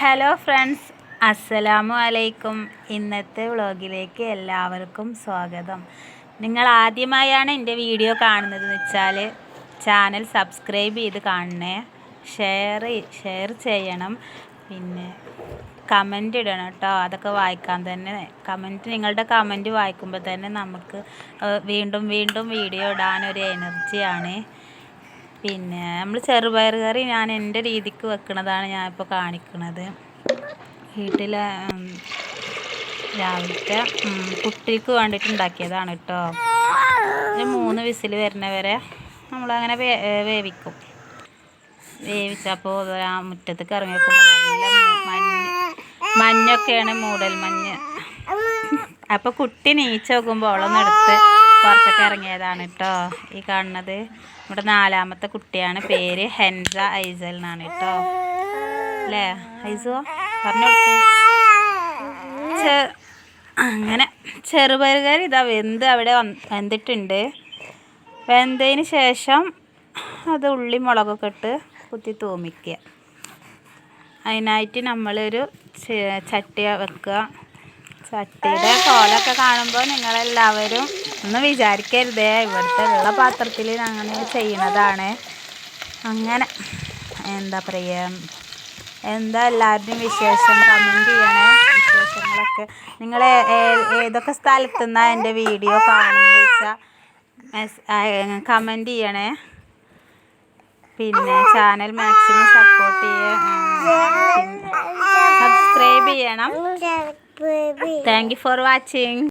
Hello friends, അസ്സലാമു അലൈക്കും. ഇന്നത്തെ വ്ളോഗിലേക്ക് എല്ലാവർക്കും സ്വാഗതം. നിങ്ങൾ ആദ്യമായാണ് എൻ്റെ വീഡിയോ കാണുന്നതെന്ന് വെച്ചാൽ ചാനൽ സബ്സ്ക്രൈബ് ചെയ്ത് കാണണേ, ഷെയർ ചെയ്യണം, പിന്നെ കമൻ്റ് ഇടണം കേട്ടോ. അതൊക്കെ വായിക്കാൻ തന്നെ നിങ്ങളുടെ കമൻറ്റ് വായിക്കുമ്പോൾ തന്നെ നമുക്ക് വീണ്ടും വീഡിയോ ഇടാനൊരു എനർജിയാണ്. പിന്നെ നമ്മൾ ചെറുപയർ കറി ഞാൻ എൻ്റെ രീതിക്ക് വെക്കുന്നതാണ് ഞാനിപ്പോൾ കാണിക്കുന്നത്. വീട്ടിൽ രാവിലത്തെ കുട്ടിക്ക് വേണ്ടിയിട്ട് ഉണ്ടാക്കിയതാണ് കേട്ടോ. ഒരു 3 വിസിൽ വരുന്നവരെ നമ്മളങ്ങനെ വേവിച്ചപ്പോൾ മുറ്റത്തേക്ക് ഇറങ്ങി വെക്കുമ്പോൾ നല്ല മഞ്ഞൊക്കെയാണ്, മൂടൽ മഞ്ഞ്. അപ്പോൾ കുട്ടി നീച്ച് നോക്കുമ്പോൾ അവളൊന്നെടുത്ത് പുറത്തൊക്കെ ഇറങ്ങിയതാണ് കേട്ടോ. ഈ കാണുന്നത് നമ്മുടെ 4ാമത്തെ കുട്ടിയാണ്. പേര് ഹെൻസ ഐസൽ എന്നാണ് കേട്ടോ. അല്ലേ ഐസോ? പറഞ്ഞു കൊടുത്തു. അങ്ങനെ ചെറുപയർ കറി ഇതാ അവിടെ വെന്തിട്ടുണ്ട്. വെന്തതിന് ശേഷം അത് ഉള്ളി മുളകൊക്കെ ഇട്ട് കുത്തി തൂമിക്കുക. അതിനായിട്ട് നമ്മളൊരു ചട്ടി വെക്കുക. ചട്ടിയുടെ കോലൊക്കെ കാണുമ്പോൾ നിങ്ങളെല്ലാവരും ഒന്നും വിചാരിക്കരുതേ, ഇവിടുത്തെ ഉള്ള പാത്രത്തിൽ അങ്ങനെ ചെയ്യണതാണ്. അങ്ങനെ എന്താ പറയുക, എന്താ എല്ലാവരുടെയും വിശേഷം കമൻറ്റ് ചെയ്യണേ. വിശേഷങ്ങളൊക്കെ നിങ്ങൾ ഏതൊക്കെ സ്ഥലത്തു നിന്നാണ് എൻ്റെ വീഡിയോ കാണുന്നത് വെച്ചാൽ കമൻറ്റ് ചെയ്യണേ. പിന്നെ ചാനൽ മാക്സിമം സപ്പോർട്ട് സബ്സ്ക്രൈബ് ചെയ്യണം. Thank you for watching.